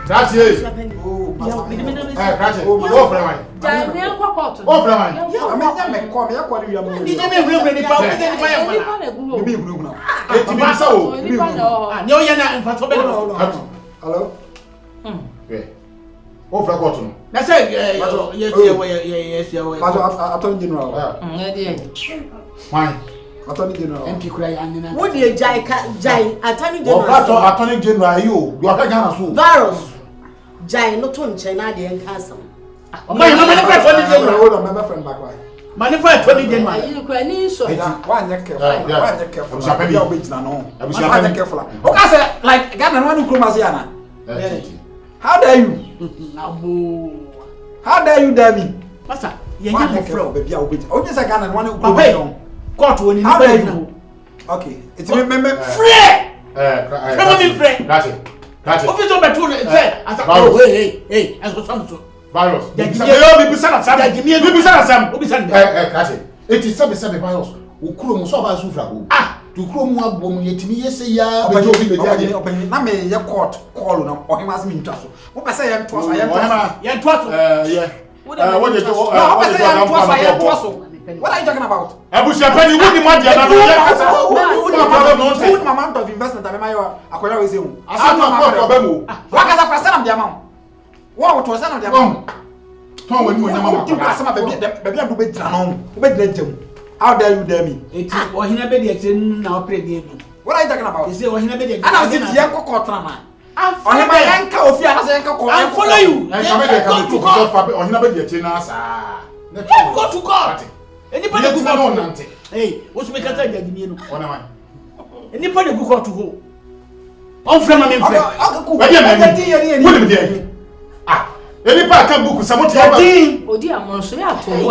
That's it. Oh, that's it. Oh, friend. Daniel Cockot. Oh, friend. I mean, come here, what do you Did you really any power? Hello? Oh, friend, what? That's it. Yes, Attorney General. Fine. Attorney General. What do you Jai Attorney General? Attorney General, you are Ghana so. Virus. Jai not on China the Castle. My friend back. Money for Attorney General. You can so. Why not careful? Why careful? Okay, sir, like Ghana one who Kromasiana. How dare you? How dare you dare me? Master, you are not from baby. Oh, just a Ghana one who court when you how dare you? Okay, it's remember free. That's it. Officer Betune said, hey, as for some virus. It is some virus. Who could so about Sufra? To Chrome one yet me, yes, yeah, but you na me your court call no or him as me to so. What I say I am twice, yeah. What are you talking about? Abusha Penny would imagine good amount of investment I may acquire with you. I saw no what is a person of the amount? What was some of the amount? Tom, when you baby, how dare you dare me? It's or he never did now play game. What are you talking about? Is it or he never did? And I was in Yanko Cotrama. I'm my uncle of Yanko. I'll follow you. I come to court or never get in us. Go to court. Anybody who go to hey, what's make a tell you? Anybody who go to go. On from my friend. Any part of book, someone tell me. Oh, dear, Monsieur, I told you.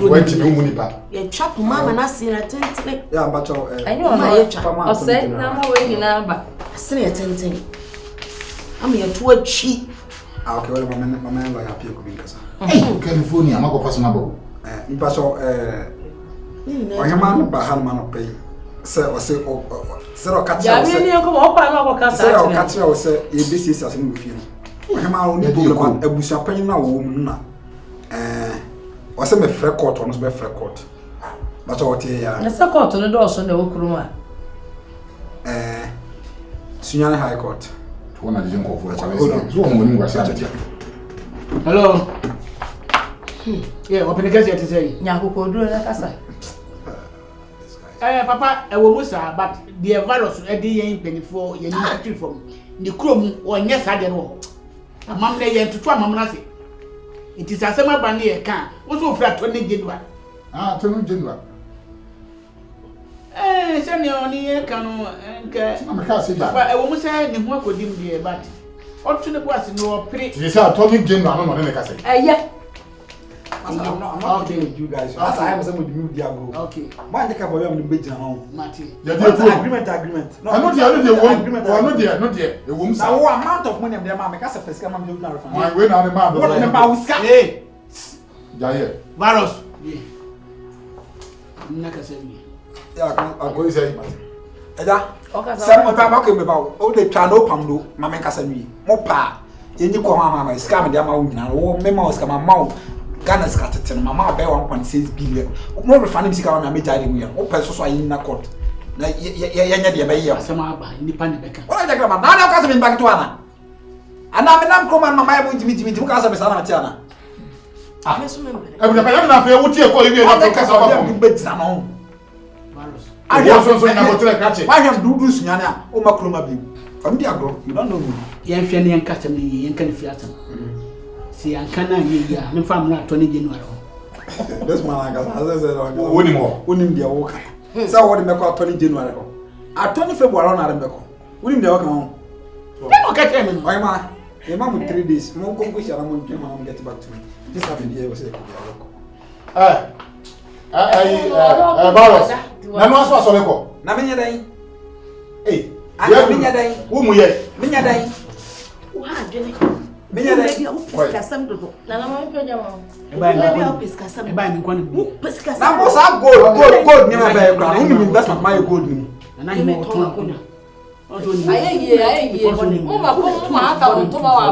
Went to Muni back. You chop mamma and I see a tent. Yeah, but I know my chap. I said, no more way in number. I see a tent. I'm here to a cheap. Okay, well, my man, like happy because California, I'm not for number. In Paso, my man, Bahaman pay. Sir, or say, or catch you. Say, or catch you, or say, this is as in with you. I'm only a bush up in a woman. Was a fair court on his fair court. But what Let's go to the door, so no room. Senior High Court. One of the young hello. Yeah, open the gate to say. Yaku could do like I say. Papa, I will musa, but the virus a day ain't penny for you from the chrome or yes, I don't. A mum lay to try Mamma. It is a summer bunny a can. What's over at 20 January? Ah, 20 January. Send you on the canoe and I almost said the more could be but what to the boss no pretty. You said 20 January, I'm not going to say. Yeah. I'm not with you guys. As I am some with you, Diago. Okay. Why the cap of the big home? Marty. Agreement. No, I know the agreement. Not there. The woman. Now, what amount of money am there, Mamma? Because first come and do now. My way now, the man. What about Sky? Hey, Jaye. virus. Naka say me. Yeah, I'm going to say. Okay. Some of them are about all the channel Pamdo, Mamma Cassami. Mopa. You need to come on my scam, the amount now. Oh, Memos come out. Ghana scattered my mouth bear 1.6 billion. More refining cigar and major million. Oh, person in a court. Yeah, some independent baker. What are you talking about? Now, I'm coming back to Anna. And I'm coming, my mind to meet me because I'm a son of Tiana. I'm not going to call you. I have do this, Yana, or Macroma. From Diago, you don't know me. Yan Fanny and Catamini, Yan Canifiatum. See, I can't hear me from 20 January. That's my as I said, winning the walker. So, what do you call 20 January? At 20 February on Arabico. Winning the walker home. Okay, my man, your mom with 3 days. More wish I'm going to get back to me. This happened here was a Barros. Na no aso le ko. Na menya dan. Eh. Ana menya dan. Wo mu ye. Menya dan. Wa adwene. Menya dan. Pesca sam dodo. Na na mo penya mo. Eba na pesca sam. Eba ni kwani. Pesca sam. Na mo sa gold ni ma ba kra. Unu investment my gold ni. Na hi mo to akuna. Aye. Mama come aka on to ma wa.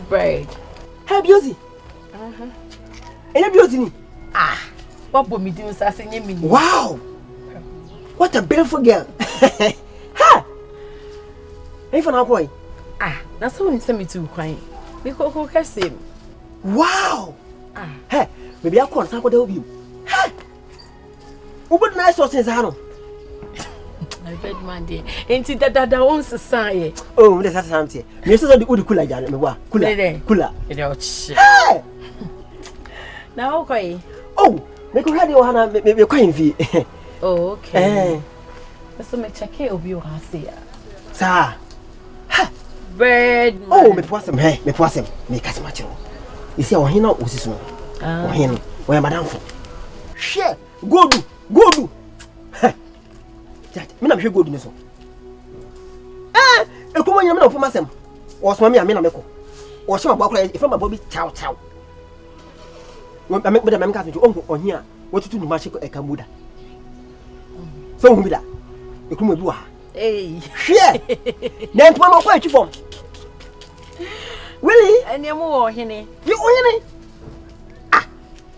Bread. Hey, Biosi. Hey, Biosi. What will me do? Sassing. Wow. What a beautiful girl. Ha! Hey, for now, boy. That's how you send me to crying. Because who can see him? Wow. Hey, maybe I'll call somebody help you. Ha! Who would nice or says, Harold? I read my dear. Ain't it that own society? Oh, that's something. Mr. the Udu Kula, Kula. Hey! Now, okay. Oh, make her radio, Hannah, maybe a coin fee. Oh, okay. Let's make check it of you, I see. Sir. Ha! Bread. Oh, me possum, me possum, make us much. You see, or he not was this one. Or him, where Madame for. Share, go do. Me na hwe ni so ekumo nyame na ofuma sem wo so me na meko wo hye mabwa kra ifa mabwa bi chaw wo me me ka so onhu ohia wo tutu nu ma hye eka muda so hu bi da ekumo bi wa hwe na ntuma no kwa atwifom really ene mo wo hene yi ohene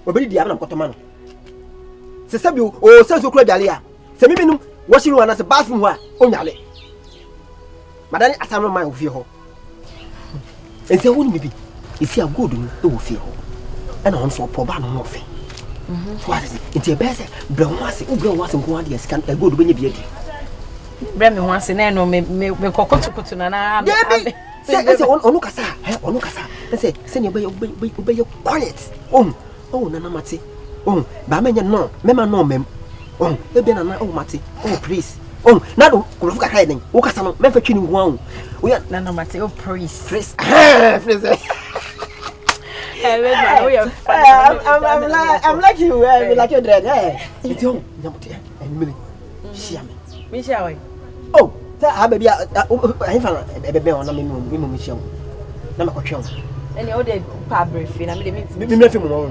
obedi dia na mkotoma no se sabi o senso kra biale a se miminu washing one as a bathroom wa onyale madani asano man ofie ho ense wonu bibi isi agodu no e wo fie ho e na won so poba no no fe so what is it inti ebese bre ho ase nko ade scan agodu benye biadi bre me ho ase na no me kokotukutu na se onu kasa se ne be quiet na mate ba menya no mema no mem ebe na mate please na do ko fuka kai den wo kasa no me fa twini ho an wo ya na mate please please I'm like you like your dread it's on nyamote emile shia me shia we ta baby I fa ebe on na me shia na makotwe on ene o de pa brief na me fi mo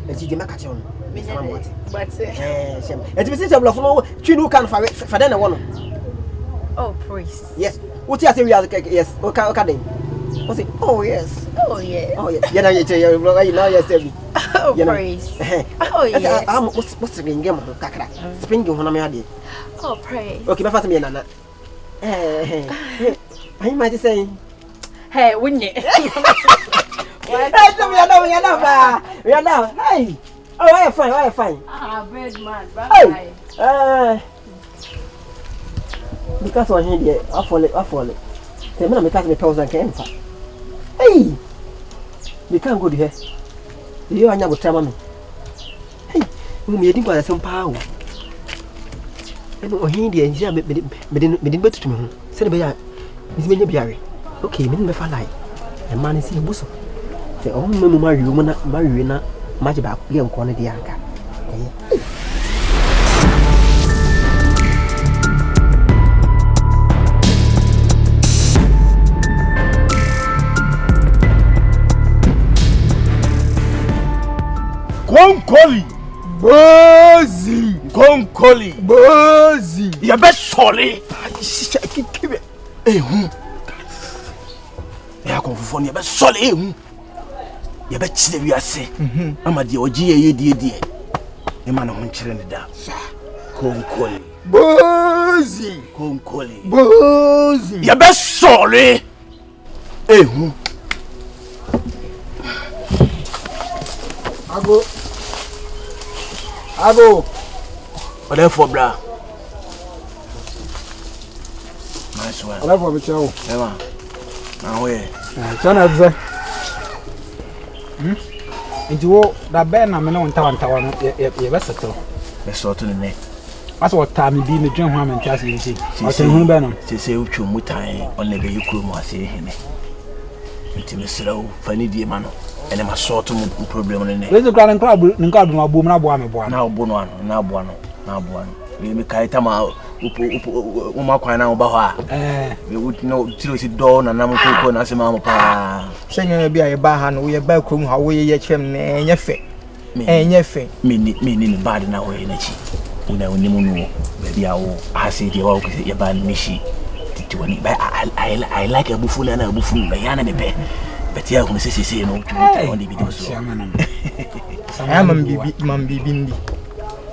enti je makache on but it is a bluff no twinu kan fa den na oh praise yes what you say we are yes okay then what's it yes yeah na you now yes every praise yes what's ring game kakra spring ho na me ade praise okay me fa me nana I might say hey wunye we are now hey why you fine bad man bye because on here there I fall say me make me thousand can fa hey we can't go there you anya go tama me hey me yedi kwa sem pa o on here there nja me betutu me ho se ne be ya me nya biare okay me fa lai e man si ebuso se o me ma wiwe na maji ba ye nko ne dia aka Konkoli bozi ya be sole shisha kikibe ya konfufo ni ya be sole ye be chire wi ase ama de oji ye die e ma no ho nchire ne da konkoli bozi ye be sore ehu Ago. Ole for bra. Nice one. Ole for me chow. Ema. Na we. Chana ze. Nti wo da ben na me no ntawa no ye be settle. Be settle ne. Aso ta me bi me dwen ho amenti ase nti. O se hu be no. Se utwu mutan on ne be yekuru mu ase hene. Nti me srawo fani die ma no. Ene ma sort mu problem ne. Wezo kra nkra ma bo mu na bo ame bo na obo no ano na abo ano me kai tama upo ma kwan na oba ho a me wuti no tiro si do na nam ko na se ma mo pa Senye bia ye ba ha no ye ba krom ha wo ye chem ne enye fe me ni bad na wo ye na chi una oni mu no be bia wo ase die wa ko ye ba ni shi titi woni ba I like abufu na abufu ba yana me pe but ya ko se no on the video so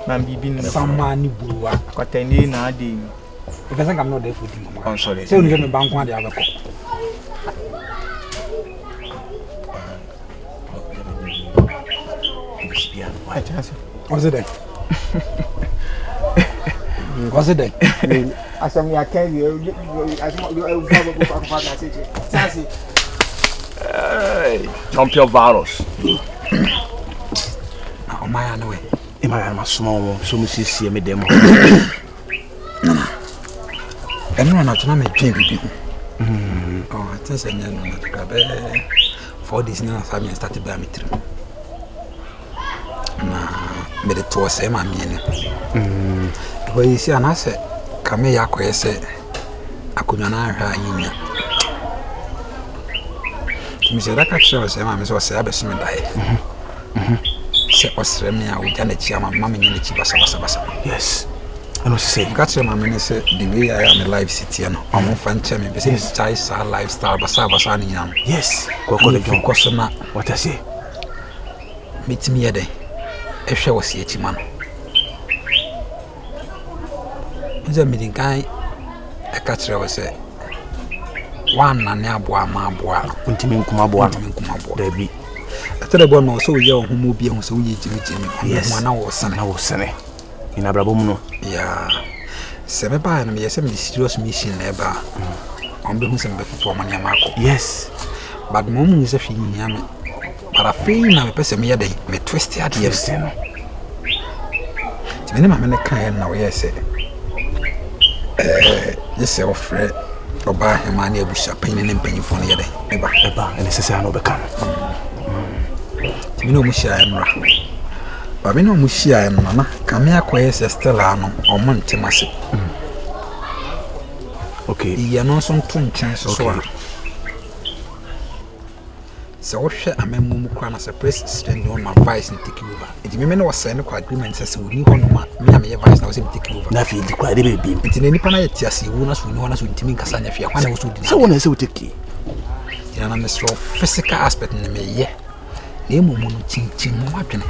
mam bibi samani buwa kwatani na ade e pesa ngam no dey for mama I'm sorry say unu me banko ade abeko was it there asam ya kai yo asam champion virus o maya no we e ma ma small so mu sisi me dem eno na tuna me twen bibi oh attention nya no na ka be for this na family start be amitrim na me de to se ma mi ne do yi si anase kame ya koyese akunwa na ahwa yinya mi se raka tshwa se ma me so se abesime dai se osreme a uja na chia mama me nyine chi basa yes ano se ka tshwa mama ne se the way I am live city no omo fa nche me be se chai sa lifestyle basa ni nyam yes ko de jon ko so na what I say mitimi ye dai ehwe wo se echi ma no nje mi din kai e ka tshwa wo se wan na ne aboa ma aboa untimi nkuma aboa da bi atare bo no so ye ohumo bi ehun so ye jimi yes na wo sane ina brabo mu no ya se me ba na me yese me serious mission na ba on be hu se me fo ma ne amako yes but mo mu se fi nya me para fe na me pese me ye dey me twist ade yes no ti me ma me ne kan na wo yese yese ofre oba hema na ebusha pan ne mpanyifo no ye dey eba ene sese ano be kan ti me no mu shia enra ba me no mu shia enra na kame akoye se stella no o mo ntemase okay iya no so nto nchen so a se wo hwe amammu mu kwa na se president no ma vice ni take over enti me no was ne kwa agreement se wo ni ho no ma me am ye vice na wo se take over na fi di kwa de be bi enti ne nipa na ye tiase wo na so ni ho na so ntimi nkasa nya fia kwa na wo so di se wo na se wo take ina na me so physical aspect ne me ye na emu mu no chinchin mu adwene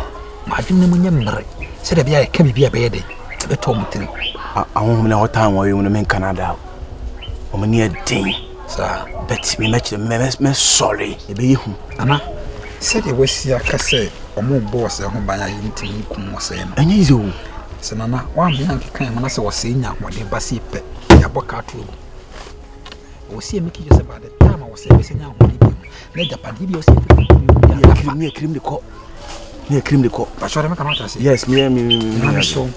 ma adwene mu nya mmere se de bia ye ka bibia be ye de be to mu tiri ahom na hotan wo yo no men Canada o me ne den sa bet me sorry e be yehu ana se de wasi aka se omo boss e ho banya yintimi kum mo se no anya izo se nana wa me yanke kan mo na se wose nya hode basi pe ya boka to wose me ki je se ba de tama wose be se nya hode bi na japadi bi wose ya krim de ko ba shore me kamata se yes me na so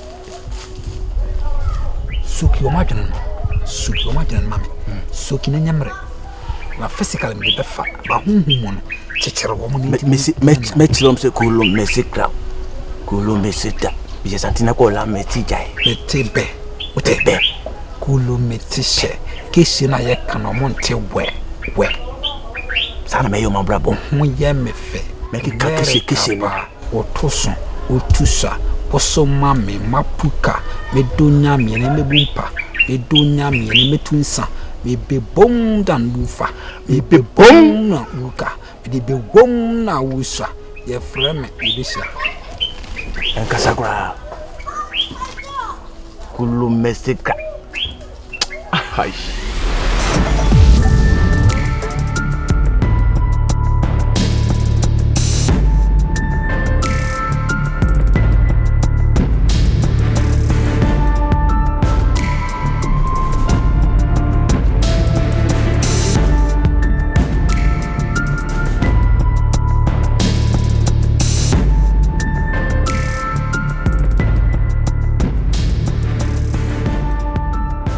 suki o majana mami suki na nyamre la physical me be fa ba hunhu no chechere wo mo ni me chilom se kulo me sikra kulo me sita bi santina ko la me ti jai me tebe utebe kulo me tishe kesi na ye kana mo nte we sana me yo ma brabo ho ye me fe me ki ka kesi no otoso otusa poso mami mapuka me donya me ne mebumpa me donya me ne metunsa me be bom dan lufa me be bom na uka de be wom na wusua ye frame ibisha enkasakura kullu mesika ai